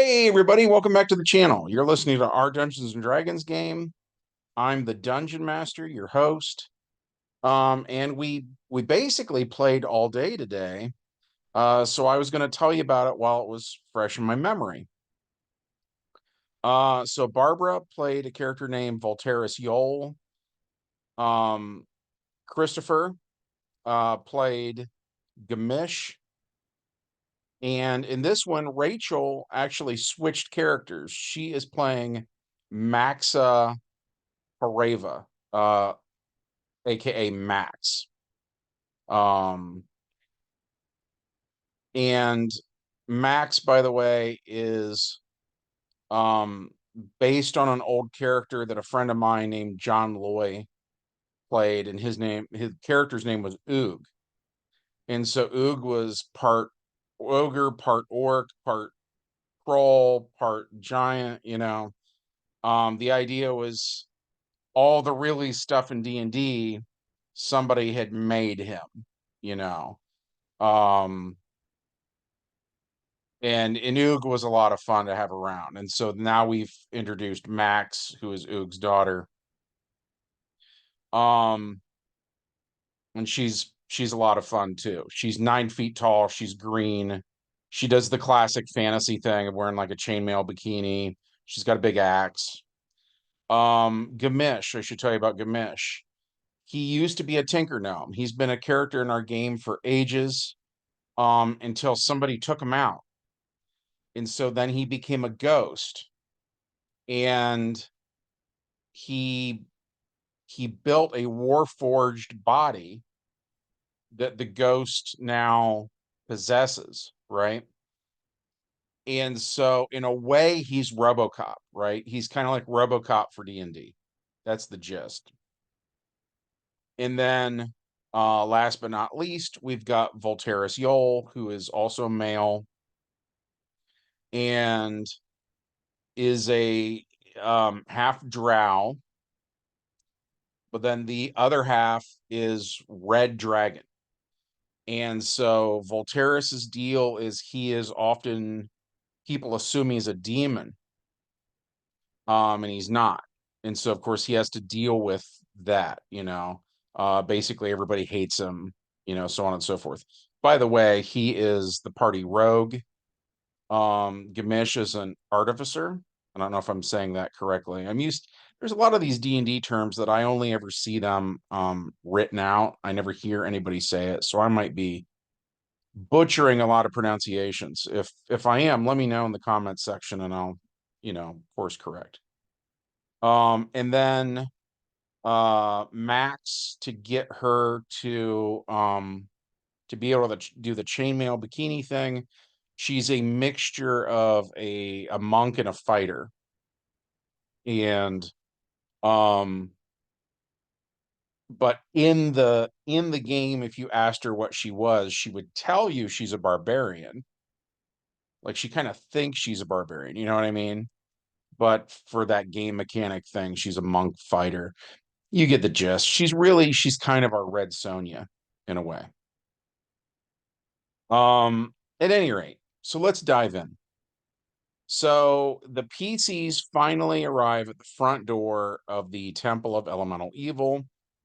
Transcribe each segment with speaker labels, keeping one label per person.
Speaker 1: Hey everybody, welcome back to the channel. You're listening to our Dungeons and Dragons game. I'm the Dungeon Master, your host. And we basically played all day today. So I was going to tell you about it while it was fresh in my memory. So Barbara played a character named Voltaris Yol. Um, Christopher played Gamish. And in this one, Rachel actually switched characters. She is playing Maxa Pareva, uh, aka Max. Um, and Max, by the way, is um based on an old character that a friend of mine named John Loy played, and his character's name was Oog. And so Oog was part ogre, part orc, part troll, part giant. The idea was all the really stuff in D&D, somebody had made him, you know. Um, and Oog was a lot of fun to have around. And so now we've introduced Max, who is Oog's daughter. Um, and she's a lot of fun too. She's 9 feet tall, she's green. She does the classic fantasy thing of wearing like a chainmail bikini. She's got a big axe. Gamish, I should tell you about Gamish. He used to be a Tinker Gnome. He's been a character in our game for ages, until somebody took him out. And so then he became a ghost. And he he built a warforged body that the ghost now possesses, right? And so in a way he's RoboCop, right? He's kind of like RoboCop for D&D. That's the gist. And then last but not least, we've got Voltaris Yol, who is also male and is a half drow, but then the other half is red dragon. And so Voltaris's deal is he is often, people assume he's a demon, and he's not. And so of course he has to deal with that. Basically everybody hates him, so on and so forth. By the way, he is the party rogue. Gamish is an artificer. I don't know if I'm saying that correctly. There's a lot of these D&D terms that I only ever see them written out. I never hear anybody say it. So I might be butchering a lot of pronunciations. If I am, let me know in the comments section and I'll, course correct. And then Max, to get her to be able to do the chainmail bikini thing, she's a mixture of a monk and a fighter. And um but in the game, if you asked her what she was, she would tell you she's a barbarian. Like she kind of thinks she's a barbarian, you know what I mean? But for that game mechanic thing, she's a monk fighter. You get the gist. She's kind of our Red Sonja in a way. At any rate, so let's dive in. So the PCs finally arrive at the front door of the Temple of Elemental Evil,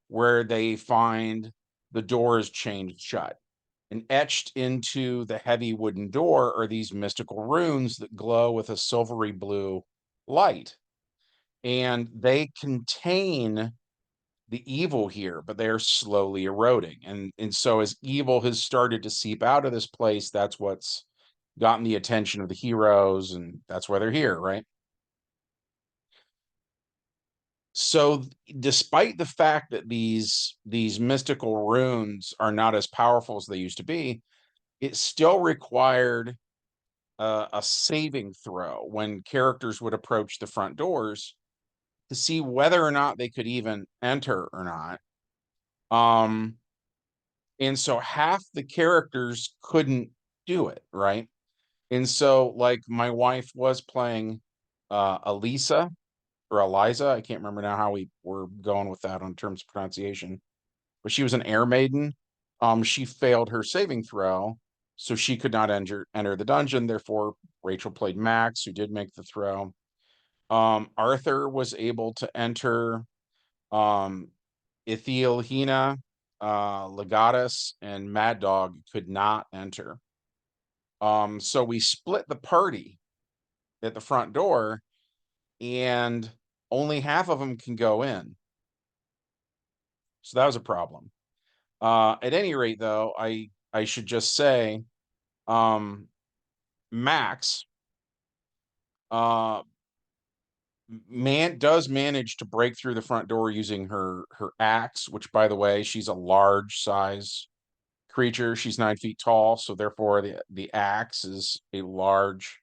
Speaker 1: where they find the door is chained shut. And etched into the heavy wooden door are these mystical runes that glow with a silvery blue light. And they contain the evil here, but they're slowly eroding. And so as evil has started to seep out of this place, that's what's gotten the attention of the heroes, and that's why they're here, right? So despite the fact that these mystical runes are not as powerful as they used to be, it still required a saving throw when characters would approach the front doors to see whether or not they could even enter or not. And so half the characters couldn't do it, right? And so like my wife was playing Elisa or Eliza. I can't remember now how we were going with that on terms of pronunciation, but she was an air maiden. She failed her saving throw, so she could not enter the dungeon. Therefore, Rachel played Max, who did make the throw. Arthur was able to enter. Ithiel Legatus, and Mad Dog could not enter. So we split the party at the front door, and only half of them can go in. So that was a problem. At any rate, though, I should just say, Max does manage to break through the front door using her axe, which, by the way, she's a large size creature. She's 9 feet tall, so therefore the axe is a large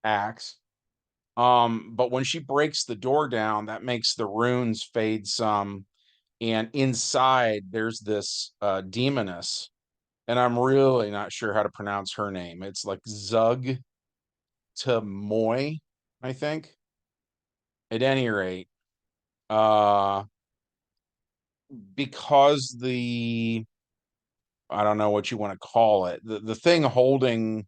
Speaker 1: axe. But when she breaks the door down, that makes the runes fade some, and inside there's this demoness, and I'm really not sure how to pronounce her name. It's like Zug Tamoy, I think. At any rate, because I don't know what you want to call it, the thing holding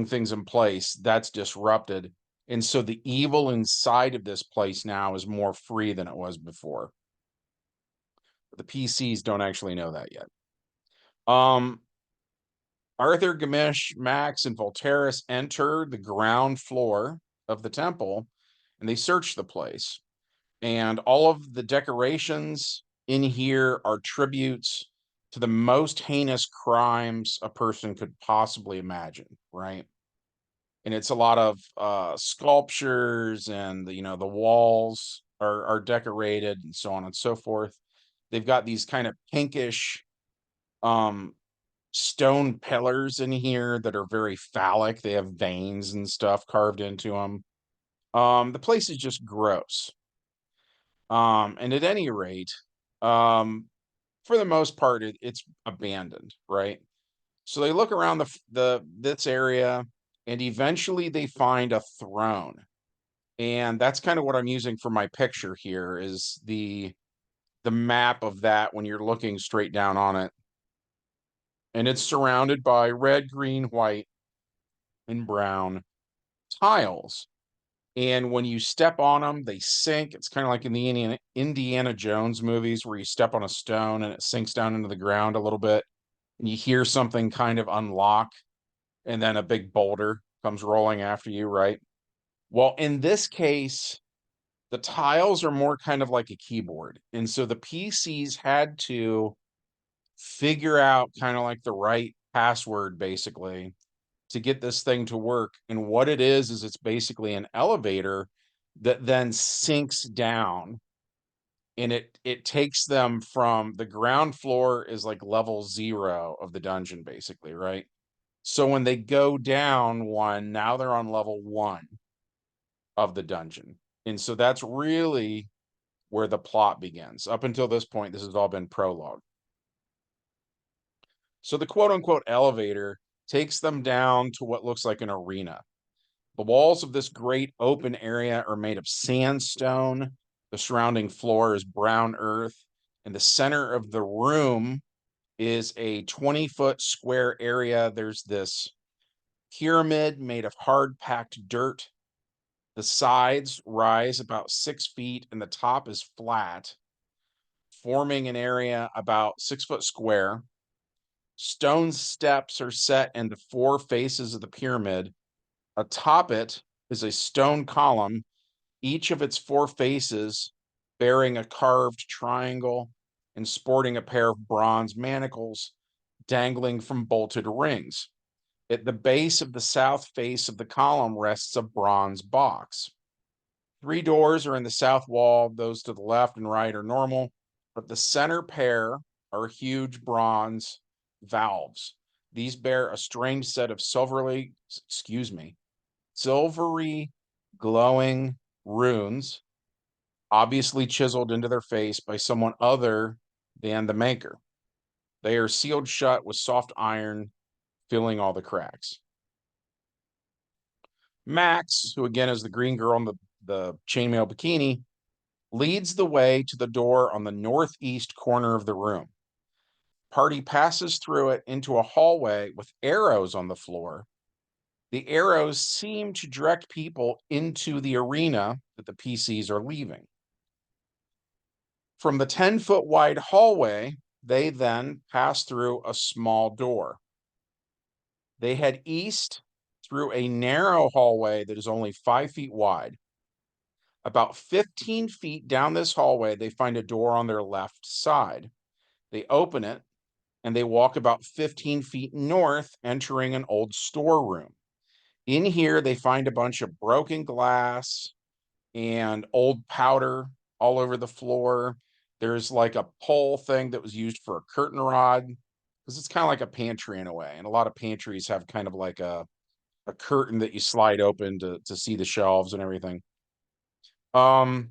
Speaker 1: things in place, that's disrupted. And so the evil inside of this place now is more free than it was before. The PCs don't actually know that yet. Arthur, Gamish, Max, and Voltaris enter the ground floor of the temple, and they search the place. And all of the decorations in here are tributes to the most heinous crimes a person could possibly imagine, right? And it's a lot of sculptures, and the walls are decorated, and so on and so forth. They've got these kind of pinkish um stone pillars in here that are very phallic. They have veins and stuff carved into them. The place is just gross. And at any rate, um for the most part, it's abandoned, right? So they look around this area, and eventually they find a throne. And that's kind of what I'm using for my picture here, is the map of that when you're looking straight down on it. And it's surrounded by red, green, white, and brown tiles. And when you step on them, they sink. It's kind of like in the Indiana Jones movies, where you step on a stone and it sinks down into the ground a little bit, and you hear something kind of unlock, and then a big boulder comes rolling after you, right? Well, in this case, the tiles are more kind of like a keyboard. And so the PCs had to figure out kind of like the right password, basically, to get this thing to work. And what it is it's basically an elevator that then sinks down, and it takes them from the ground floor is like level 0 of the dungeon, basically, right? So when they go down one, now they're on level 1 of the dungeon. And so that's really where the plot begins. Up until this point, this has all been prologue. So the quote unquote elevator takes them down to what looks like an arena. The walls of this great open area are made of sandstone. The surrounding floor is brown earth. In the center of the room is a 20-foot square area. There's this pyramid made of hard packed dirt. The sides rise about 6 feet, and the top is flat, forming an area about 6 foot square. Stone steps are set into 4 faces of the pyramid. Atop it is a stone column, each of its 4 faces bearing a carved triangle and sporting a pair of bronze manacles dangling from bolted rings. At the base of the south face of the column rests a bronze box. 3 doors are in the south wall. Those to the left and right are normal, but the center pair are huge bronze valves. These bear a strange set of silvery glowing runes, obviously chiseled into their face by someone other than the maker. They are sealed shut with soft iron, filling all the cracks. Max, who again is the green girl in the chainmail bikini, leads the way to the door on the northeast corner of the room. Party passes through it into a hallway with arrows on the floor, The arrows seem to direct people into the arena that the PCs are leaving. From the 10-foot wide hallway, they then pass through a small door. They head east through a narrow hallway that is only 5 feet wide. About 15 feet down this hallway, they find a door on their left side. They open it and they walk about 15 feet north, entering an old storeroom. In here, they find a bunch of broken glass and old powder all over the floor. There's like a pole thing that was used for a curtain rod because it's kind of like a pantry in a way. And a lot of pantries have kind of like a curtain that you slide open to see the shelves and everything. Um,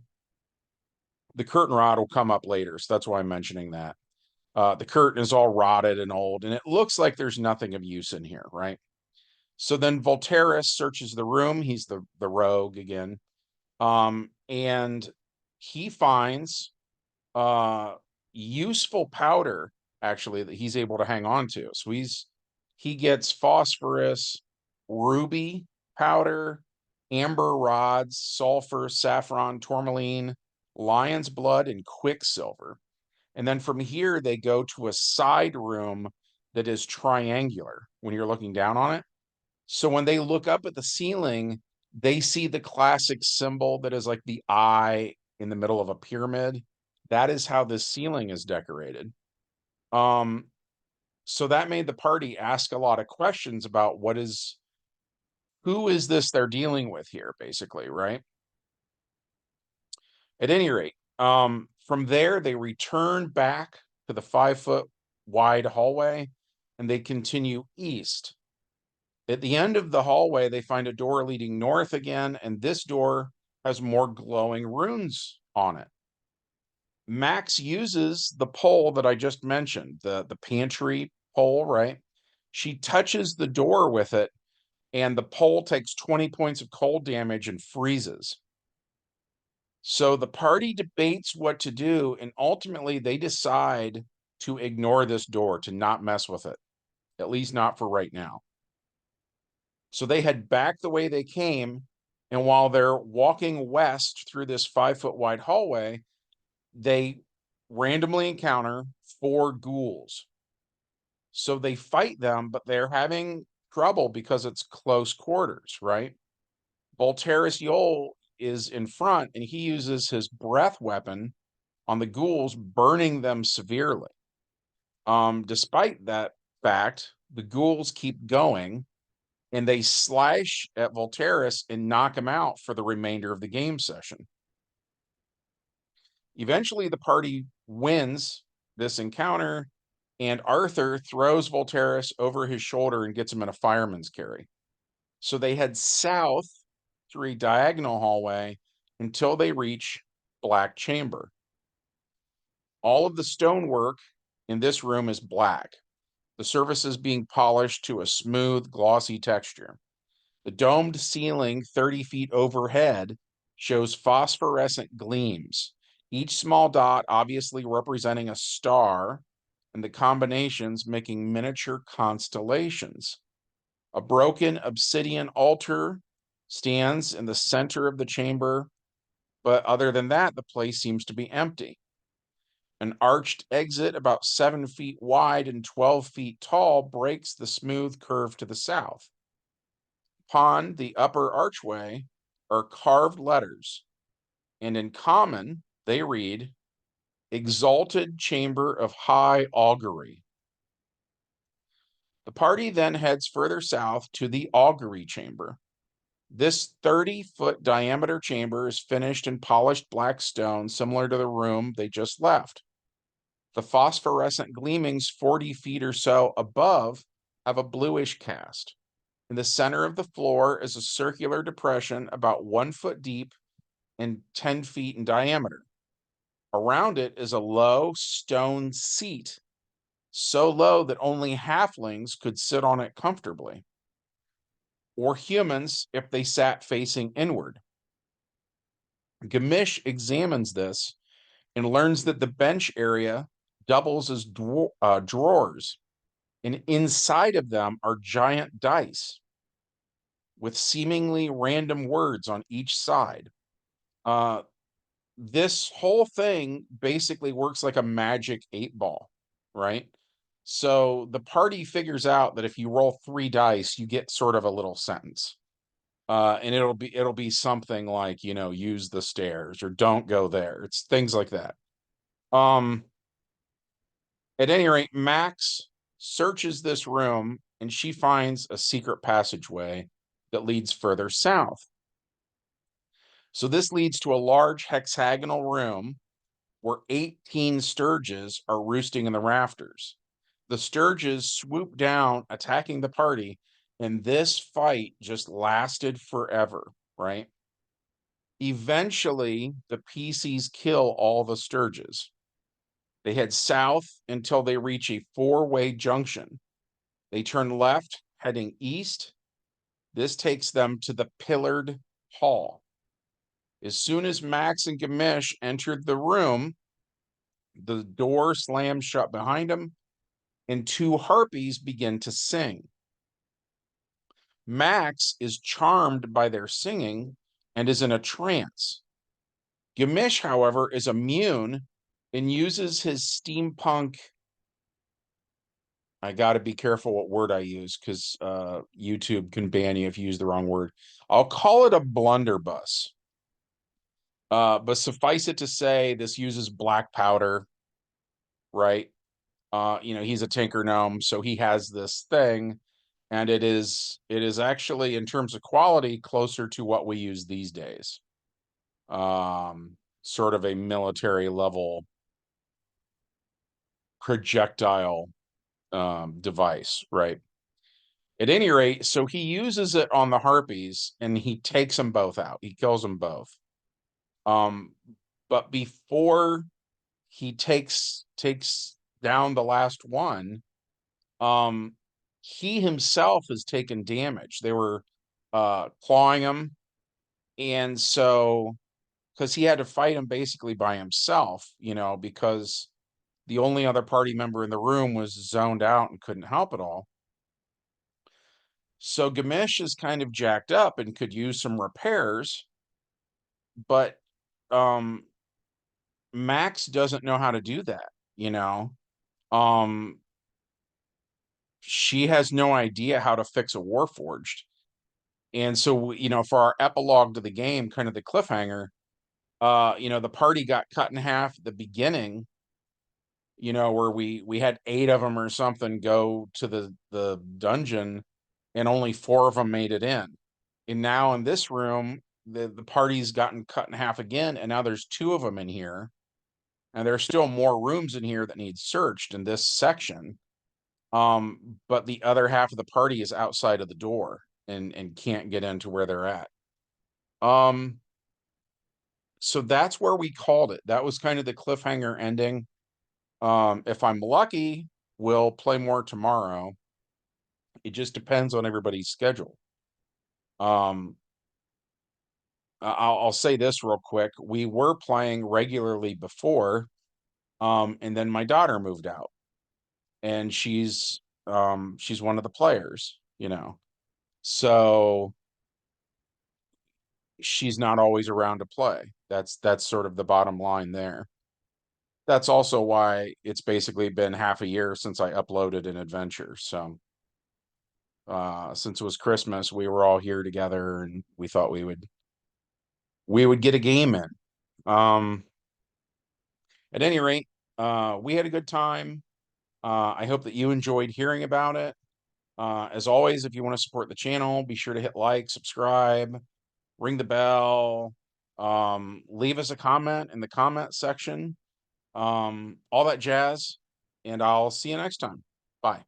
Speaker 1: the curtain rod will come up later, so that's why I'm mentioning that. The curtain is all rotted and old, and it looks like there's nothing of use in here, right? So then Volterra searches the room. He's the rogue again. And he finds uh useful powder actually that he's able to hang on to. So he gets phosphorus, ruby powder, amber rods, sulfur, saffron, tourmaline, lion's blood, and quicksilver. And then from here they go to a side room that is triangular when you're looking down on it. So when they look up at the ceiling, they see the classic symbol that is like the eye in the middle of a pyramid. That is how this ceiling is decorated. Um, so that made the party ask a lot of questions about who is this they're dealing with here, basically, right? At any rate, from there they return back to the 5 foot wide hallway and they continue east. At the end of the hallway, they find a door leading north again, and this door has more glowing runes on it. Max uses the pole that I just mentioned, the pantry pole, right? She touches the door with it, and the pole takes 20 points of cold damage and freezes. So the party debates what to do, and ultimately they decide to ignore this door, to not mess with it, at least not for right now. So they head back the way they came. And while they're walking west through this 5 foot wide hallway, they randomly encounter 4 ghouls. So they fight them, but they're having trouble because it's close quarters, right? Volterus Yol is in front and he uses his breath weapon on the ghouls, burning them severely. Despite that fact, the ghouls keep going and they slash at Volterus and knock him out for the remainder of the game session. Eventually, the party wins this encounter, and Arthur throws Volterus over his shoulder and gets him in a fireman's carry. So they head south through a diagonal hallway until they reach Black Chamber. All of the stonework in this room is black, the surfaces being polished to a smooth, glossy texture. The domed ceiling 30 feet overhead shows phosphorescent gleams, each small dot obviously representing a star, and the combinations making miniature constellations. A broken obsidian altar stands in the center of the chamber, but other than that, the place seems to be empty. An arched exit about 7 feet wide and 12 feet tall breaks the smooth curve to the south. Upon the upper archway are carved letters, and in common they read, Exalted Chamber of High Augury. The party then heads further south to the Augury Chamber. This 30-foot diameter chamber is finished in polished black stone, similar to the room they just left. The phosphorescent gleamings 40 feet or so above have a bluish cast. In the center of the floor is a circular depression about 1 foot deep and 10 feet in diameter. Around it is a low stone seat, so low that only halflings could sit on it comfortably, or humans if they sat facing inward. Gamish examines this and learns that the bench area doubles as drawers, and inside of them are giant dice. with seemingly random words on each side. Uh, this whole thing basically works like a magic 8 ball, right? So the party figures out that if you roll 3 dice, you get sort of a little sentence. And it'll be something like, use the stairs or don't go there. It's things like that. Um, at any rate, Max searches this room and she finds a secret passageway that leads further south. So this leads to a large hexagonal room where 18 sturges are roosting in the rafters. The sturges swoop down, attacking the party, and this fight just lasted forever, right? Eventually, the PCs kill all the sturges. They head south until they reach a four-way junction. They turn left, heading east. This takes them to the pillared hall. As soon as Max and Gamish entered the room, the door slams shut behind them, and 2 harpies begin to sing. Max is charmed by their singing and is in a trance. Gamish, however, is immune and uses his steampunk. I got to be careful what word I use because YouTube can ban you if you use the wrong word. I'll call it a blunderbuss. But suffice it to say, this uses black powder, right? He's a tinker gnome, so he has this thing, and it is actually, in terms of quality, closer to what we use these days. Sort of a military level projectile device, right? At any rate, so he uses it on the harpies and he takes them both out. He kills them both. Um, but before he takes down the last one, um, he himself has taken damage. They were clawing him, and so because he had to fight him basically by himself, because the only other party member in the room was zoned out and couldn't help at all. So Gamish is kind of jacked up and could use some repairs, but um Max doesn't know how to do that, you know. Um she has no idea how to fix a Warforged. And so, for our epilogue to the game, kind of the cliffhanger, the party got cut in half at the beginning, where we had 8 of them or something go to the dungeon and only 4 of them made it in. And now in this room, the party's gotten cut in half again, and now there's 2 of them in here, and there's still more rooms in here that need searched in this section. But the other half of the party is outside of the door and can't get into where they're at. Um, so that's where we called it. That was kind of the cliffhanger ending. If I'm lucky, we'll play more tomorrow. It just depends on everybody's schedule. Um, I'll say this real quick. We were playing regularly before, and then my daughter moved out, and she's one of the players. So she's not always around to play. That's sort of the bottom line there. That's also why it's basically been half a year since I uploaded an adventure. So since it was Christmas, we were all here together and we thought we would get a game in. Um at any rate, we had a good time. I hope that you enjoyed hearing about it. As always, if you want to support the channel, be sure to hit like, subscribe, ring the bell, leave us a comment in the comment section, all that jazz, and I'll see you next time. Bye.